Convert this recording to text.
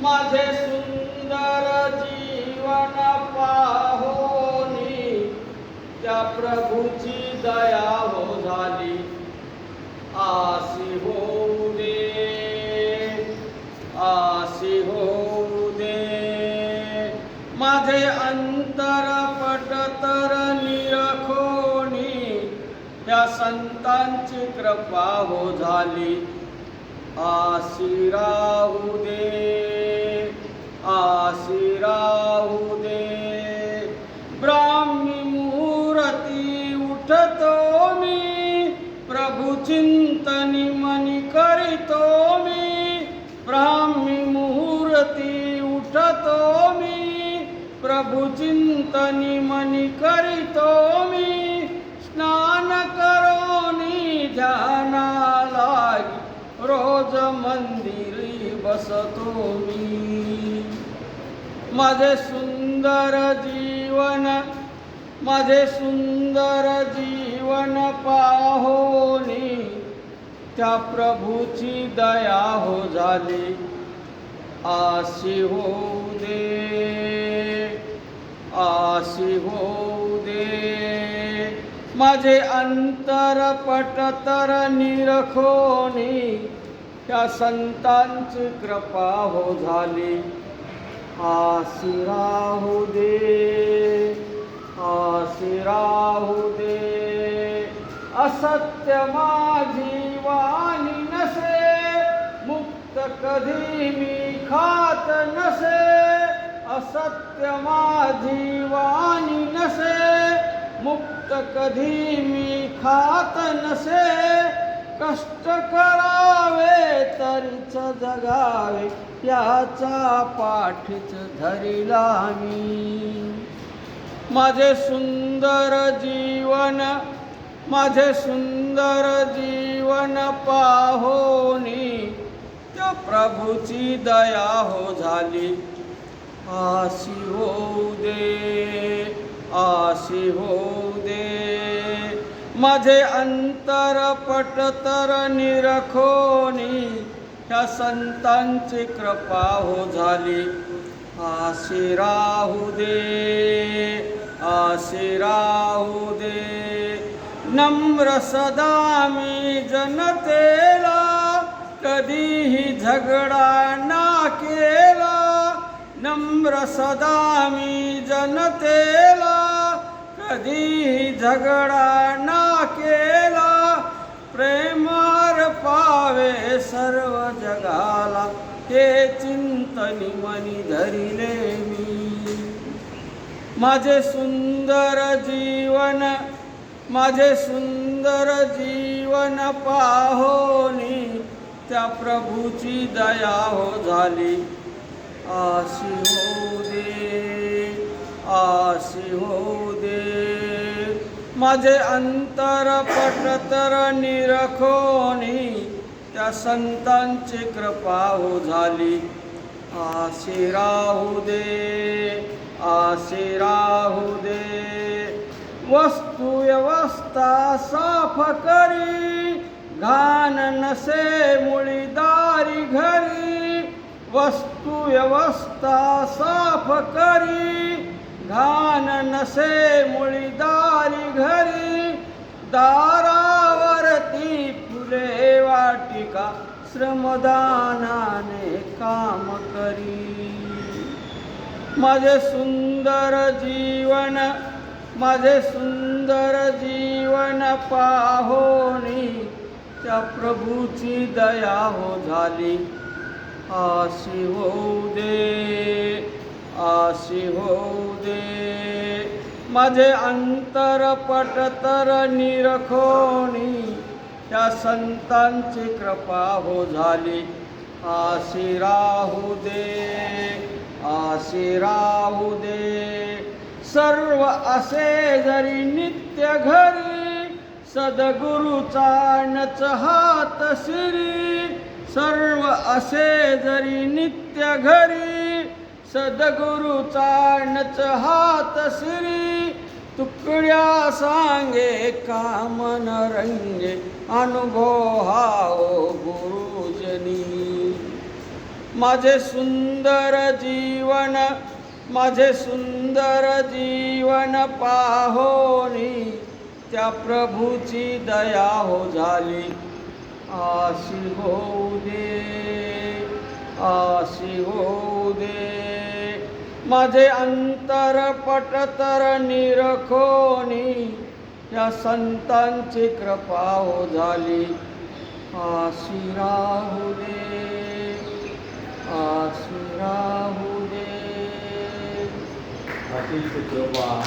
माझे सुंदर जीवन पाहोनी त्या प्रभूची दया हो झाली आसी होऊ दे, आसी होऊ दे। माझे अंतर पटतर निरखोनी त्या संतांची कृपा हो झाली आसी राहू दे, आसी राहू दे। ब्राह्मी मुहूर्ती उठतो मी प्रभु चिंतनी मनी करीतो मी। ब्राह्मी मुहूर्ती उठतो मी प्रभु चिंतनी मनी करीतो मी। स्नान करोनी ध्याना लागी रोज मंदिरी बसतो मी। माझे सुंदर जीवन, माझे सुंदर जीवन पाहोनी त्या प्रभूची दया हो झाली आसी होऊ दे, आसी होऊ दे। माझे अंतर पटतर निरखोनी त्या संतांची कृपा हो झाली आसी राहू दे, आसी राहू दे। असत्य माझी वाणी नसे मुक्त कधी मी खात नसे। असत्य माझी वाणी नसे मुक्त कधी मी खात नसे। कष्ट करावे तरीच जगावे याचा पाठीच धरिला मी। माझे सुंदर जीवन, माझे सुंदर जीवन पाहोनी त्या प्रभूची दया हो झाली आसी होऊ दे, आसी होऊ दे। माझे अंतर पटतर निरखोनी त्या संतांची कृपा हो झाली आसी राहू दे, आसी राहू दे। नम्र सदा मी जनतेला कधीही झगडा ना केला। नम्र सदा मी जनतेला कधीही झगडा ना केला। प्रेमार पावे सर्व जगाला हे चिंतनी मनी धरिले मी। माझे सुंदर जीवन, माझे सुंदर जीवन पाहोनी त्या प्रभूची दया हो झाली आसी होऊ दे, आसी होऊ दे। माझे अंतर पटतर निरखोनी त्या संतांची कृपा हो झाली आसी राहू दे, आसी राहू दे। वस्तू व्यवस्था साफ करी घाण नसे मुळी दारी घरी। वस्तू व्यवस्था साफ करी घाण नसे मुळी दारी घरी। दारावरती फुले वाटिका श्रमदानाने काम करी। माझे सुंदर जीवन, माझे सुंदर जीवन पाहोनी त्या प्रभूची दया हो झाली आसी होऊ दे, आसी होऊ दे। माझे अंतर पटतर निरखोनी त्या संतांची कृपा हो झाली आसी राहू दे, आसी राहू दे। सर्व असे जरी नित्य घरी सद्गुरूचा नच हात शिरी। सर्व असे जरी नित्य घरी सद्गुरूचा नच हात शिरी। तुकड्या सांगे कामन रंगे अनुभव हाओ गुरुजनी। माझे सुंदर जीवन, माझे सुंदर जीवन पाहोनी त्या प्रभूची दया हो झाली. आशी होऊ दे, आशी होऊ दे. माझे अंतर पटतर निरखोनी या संतांची कृपा हो झाली. आशी राहू दे, आशी राहू दे. अतिशय कृपा